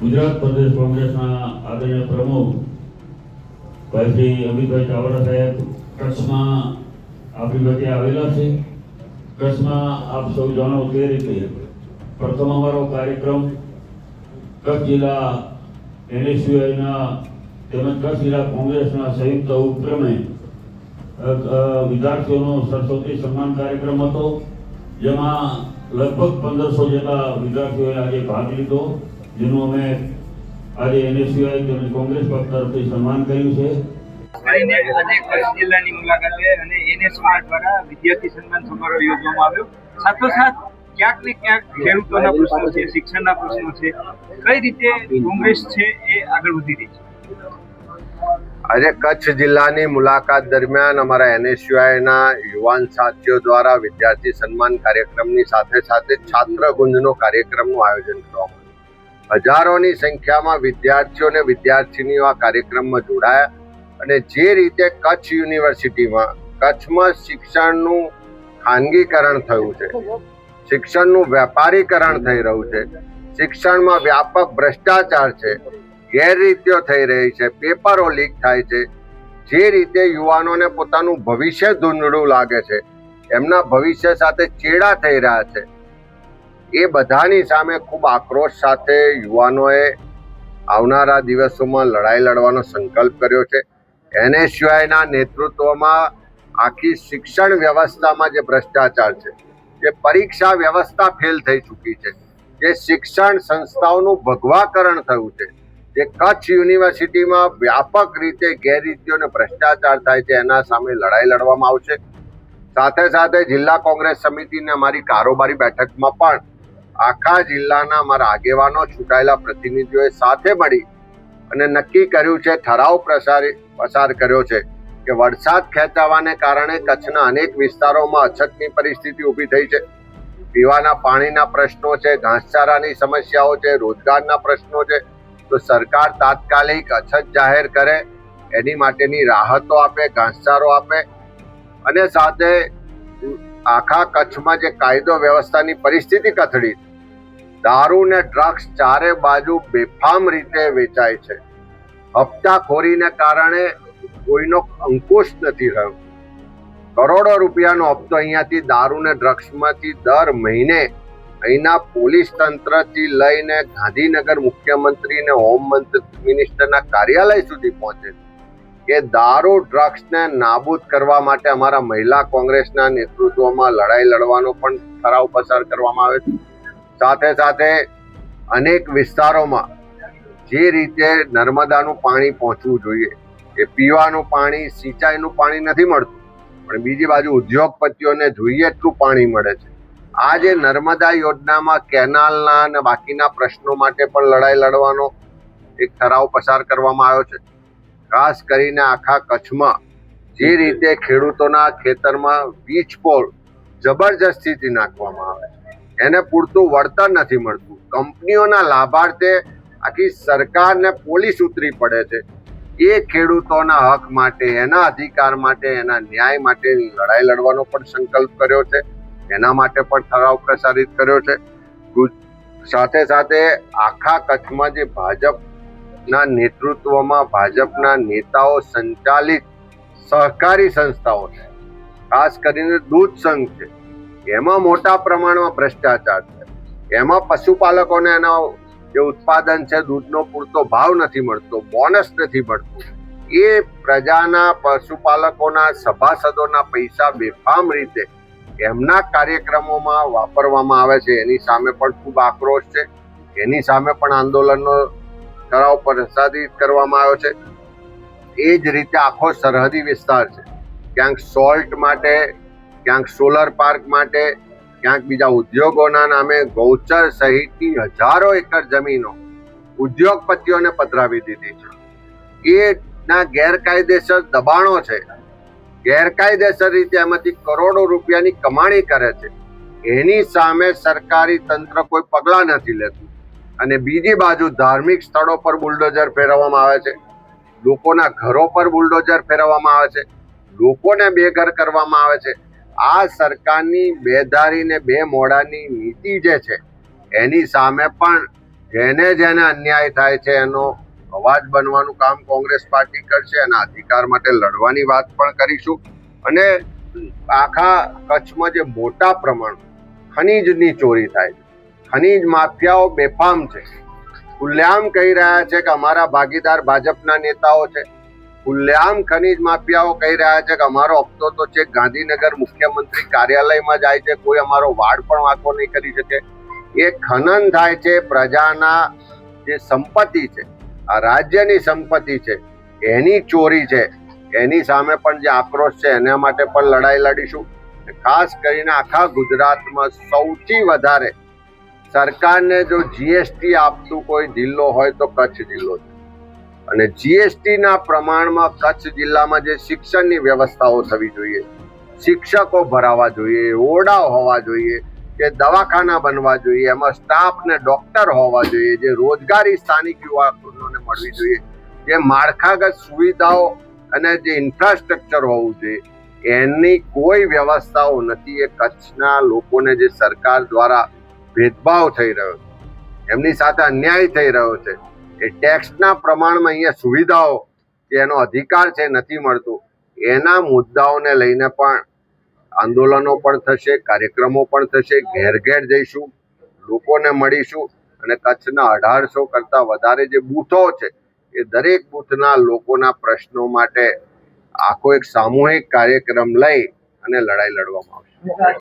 ગુજરાત પ્રદેશ કોંગ્રેસના આદરણીય પ્રમુખ ભાઈ શ્રી અમિતભાઈ ચાવડા સાહેબ કચ્છમાં આપણી વચ્ચે આવેલા છે। કચ્છમાં આપ સૌ જાણો તે રીતે પ્રથમ અમારો કાર્યક્રમ કચ્છ જિલ્લા NSUIના તેમજ કચ્છ જિલ્લા કોંગ્રેસના સંયુક્ત ઉપક્રમે વિદ્યાર્થીઓનો સરસ્વતી સન્માન કાર્યક્રમ હતો, જેમાં લગભગ 1500 જેટલા વિદ્યાર્થીઓએ આજે ભાગ લીધો, જેનું અમે આજે NSUI તેમજ કોંગ્રેસ પક્ષ તરફથી સન્માન કર્યું છે। કચ્છ જિલ્લાની મુલાકાતે અને NSUI દ્વારા વિદ્યાર્થી સન્માન સમારોહ યોજવામાં આવ્યો। સાથોસાથ ક્યાંક ને ક્યાંક ખેડૂતોના પ્રશ્નો છે, શિક્ષણના પ્રશ્નો છે, કઈ રીતે કોંગ્રેસ છે એ આગળ વધી રહી છે। આજે કચ્છ જિલ્લાની મુલાકાત દરમિયાન અમારા NSUIના યુવાન સાથીઓ દ્વારા વિદ્યાર્થી સન્માન કાર્યક્રમની સાથે સાથે છાત્ર ગુંજનો કાર્યક્રમનું આયોજન કરવામાં આવ્યું। હજારોની સંખ્યામાં વિદ્યાર્થીઓ અને વિદ્યાર્થીનીઓ આ કાર્યક્રમમાં જોડાયા અને જે રીતે કચ્છ યુનિવર્સિટીમાં કચ્છમાં શિક્ષણનું ખાનગીકરણ થયું છે, શિક્ષણનું વેપારીકરણ થઈ રહ્યું છે, શિક્ષણમાં વ્યાપક ભ્રષ્ટાચાર છે, ગેરરીતિઓ થઈ રહી છે, પેપરો લીક થાય છે, જે રીતે યુવાનોને પોતાનું ભવિષ્ય ધૂંધળું લાગે છે, એમના ભવિષ્ય સાથે ચેડા થઈ રહ્યા છે, એ બધાની સામે ખૂબ આક્રોશ સાથે યુવાનોએ આવનારા દિવસોમાં લડાઈ લડવાનો સંકલ્પ કર્યો છે। NSUIના નેતૃત્વમાં આખી શિક્ષણ વ્યવસ્થામાં જે ભ્રષ્ટાચાર છે, જે પરીક્ષા વ્યવસ્થા ફેલ થઈ ચૂકી છે, જે શિક્ષણ સંસ્થાઓનું ભગવાકરણ થયું છે, જે કચ્છ યુનિવર્સિટીમાં વ્યાપક રીતે ગેરરીતિઓ અને ભ્રષ્ટાચાર થાય છે, એના સામે લડાઈ લડવામાં આવશે। સાથે સાથે જિલ્લા કોંગ્રેસ સમિતિને અમારી કારોબારી બેઠકમાં પણ આખા જિલ્લાના અમારા આગેવાનો, ચૂંટાયેલા પ્રતિનિધિઓએ સાથે મળી અને નક્કી કર્યું છે, ઠરાવ પસાર કર્યો છે કે વરસાદ ખેંચાવાને કારણે કચ્છના અનેક વિસ્તારોમાં અછતની પરિસ્થિતિ ઊભી થઈ છે। પીવાના પાણીના પ્રશ્નો છે, ઘાસચારાની સમસ્યાઓ છે, રોજગારના પ્રશ્નો છે, તો સરકાર તાત્કાલિક અછત જાહેર કરે, એની માટેની રાહતો આપે, ઘાસચારો આપે અને સાથે આખા કચ્છમાં જે કાયદો વ્યવસ્થાની પરિસ્થિતિ કથળી, દારૂ ને ડ્રગ્સ ચારે બાજુ બેફામ રીતે વેચાય છે, હપ્તાખોરીને કારણે કોઈનો અંકુશ નથી રહ્યો, કરોડો રૂપિયાનો હપ્તો અહીંયાથી દારૂ ને ડ્રગ્સમાંથી દર મહિને અહીંના પોલીસ તંત્રથી લઈને ગાંધીનગર મુખ્યમંત્રી અને હોમ મિનિસ્ટરના કાર્યાલય સુધી પહોંચે કે દારૂ ડ્રગ્સને નાબૂદ કરવા માટે અમારા મહિલા કોંગ્રેસના નેતૃત્વમાં લડાઈ લડવાનો પણ ઠરાવ પસાર કરવામાં આવે છે। સાથે સાથે અનેક વિસ્તારોમાં જે રીતે નર્મદાનું પાણી પહોંચવું જોઈએ, એ પીવાનું પાણી, સિંચાઈનું પાણી નથી મળતું, પણ બીજી બાજુ ઉદ્યોગપતિઓને જોઈએ એટલું પાણી મળે છે। આ જે નર્મદા યોજનામાં કેનાલના અને બાકીના પ્રશ્નો માટે પણ લડાઈ લડવાનો એક ઠરાવ પસાર કરવામાં આવ્યો છે। ખાસ કરીને આખા કચ્છમાં જે રીતે ખેડૂતોના ખેતરમાં વીજ પોલ જબરજસ્તીથી નાખવામાં આવે છે, એને પૂરતું વળતર નથી મળતું, કંપનીઓના લાભાર્થે આખી સરકારને પોલીસ ઉતરી પડે છે, એ ખેડૂતોના હક માટે, એના અધિકાર માટે, એના ન્યાય માટે લડાઈ લડવાનો પણ સંકલ્પ કર્યો છે, એના માટે પણ ઠરાવ પ્રસારિત કર્યો છે। સાથે સાથે આખા કચ્છમાં જે ભાજપના નેતૃત્વમાં ભાજપના નેતાઓ સંચાલિત સહકારી સંસ્થાઓ છે, ખાસ કરીને દૂધ સંઘ છે, એમાં મોટા પ્રમાણમાં ભ્રષ્ટાચાર છે, એમાં પશુપાલકોને એના જે ઉત્પાદન છે દૂધનો પૂરતો ભાવ નથી મળતો, બોનસ નથી મળતું, એ પ્રજાના પશુપાલકોના સભાસદોના પૈસા બેફામ રીતે એમના કાર્યક્રમોમાં વાપરવામાં આવે છે, એની સામે પણ ખૂબ આક્રોશ છે, એની સામે પણ આંદોલનનો ઠરાવ પ્રસારિત કરવામાં આવ્યો છે। એ જ રીતે આખો સરહદી વિસ્તાર છે, ક્યાંક સોલ્ટ માટે, ક્યાંક સોલર પાર્ક માટે, ક્યાંક બીજા ઉદ્યોગોના નામે ગૌચર સહિતની હજારો એકર જમીનો ઉદ્યોગપતિઓને પધરાવી દીધી છે। એના ગેરકાયદેસર દબાણો છે, ગેરકાયદેસર રીતે એમાંથી કરોડો રૂપિયાની કમાણી કરે છે, એની સામે સરકારી તંત્ર કોઈ પગલાં નથી લેતું અને બીજી બાજુ ધાર્મિક સ્થળો પર બુલડોઝર ફેરવવામાં આવે છે, લોકોના ઘરો પર બુલડોઝર ફેરવવામાં આવે છે, લોકોને બેઘર કરવામાં આવે છે। આ સરકારની બેધારી ને બે મોડાની નીતિ જે છે, એની સામે પણ જેને જેને અન્યાય થાય છે એનો અવાજ બનવાનું કામ કોંગ્રેસ પાર્ટી કરશે અને અધિકાર માટે લડવાની વાત પણ કરીશું. અને આખા કચ્છમાં જે મોટા પ્રમાણમાં ખનીજની ચોરી થાય છે, ખનીજ માફિયાઓ બેફામ છે, ખુલ્લેઆમ કહી રહ્યા છે કે અમારા ભાગીદાર ભાજપના નેતાઓ છે, ખુલ્લેઆમ ખનીજ માફિયાઓ કહી રહ્યા છે કે અમારો હપ્તો તો છે ગાંધીનગર મુખ્યમંત્રી કાર્યાલયમાં જાય છે, કોઈ અમારો વાડ પણ વાંકો નહીં કરી શકે. એ ખનન થાય છે, પ્રજાના જે સંપત્તિ છે, આ રાજ્યની સંપત્તિ છે, એની ચોરી છે. એની સામે પણ જે આક્રોશ છે એના માટે પણ લડાઈ લડીશું. ખાસ કરીને આખા ગુજરાતમાં સૌથી વધારે સરકારને જો જીએસટી આપતું કોઈ જિલ્લો હોય તો કચ્છ જિલ્લો છે. અને જીએસટી ના પ્રમાણમાં કચ્છ જિલ્લામાં જે શિક્ષણની વ્યવસ્થાઓ થવી જોઈએ, શિક્ષકો ભરાવા જોઈએ, ઓરડાઓ હોવા જોઈએ, કે દવાખાના બનવા જોઈએ, એમાં સ્ટાફ ને ડોક્ટર હોવા જોઈએ, જે રોજગારી સ્થાનિક યુવાનોને મળવી જોઈએ, જે માળખાગત સુવિધાઓ અને જે ઇન્ફ્રાસ્ટ્રક્ચર હોવું જોઈએ, એની કોઈ વ્યવસ્થાઓ નથી. એ કચ્છના લોકોને જે સરકાર દ્વારા ભેદભાવ થઈ રહ્યો છે, એમની સાથે અન્યાય થઈ રહ્યો છે, એ ટેક્સના પ્રમાણમાં અહીંયા સુવિધાઓ જે એનો અધિકાર છે નથી મળતું, એના મુદ્દાઓને લઈને પણ આંદોલનો પણ થશે, કાર્યક્રમો પણ થશે, ઘેર ઘેર જઈશું, લોકોને મળીશું અને કચ્છના 1800 કરતાં વધારે જે બૂથો છે એ દરેક બૂથના લોકોના પ્રશ્નો માટે આખો એક સામૂહિક કાર્યક્રમ લઈ અને લડાઈ લડવામાં આવશે.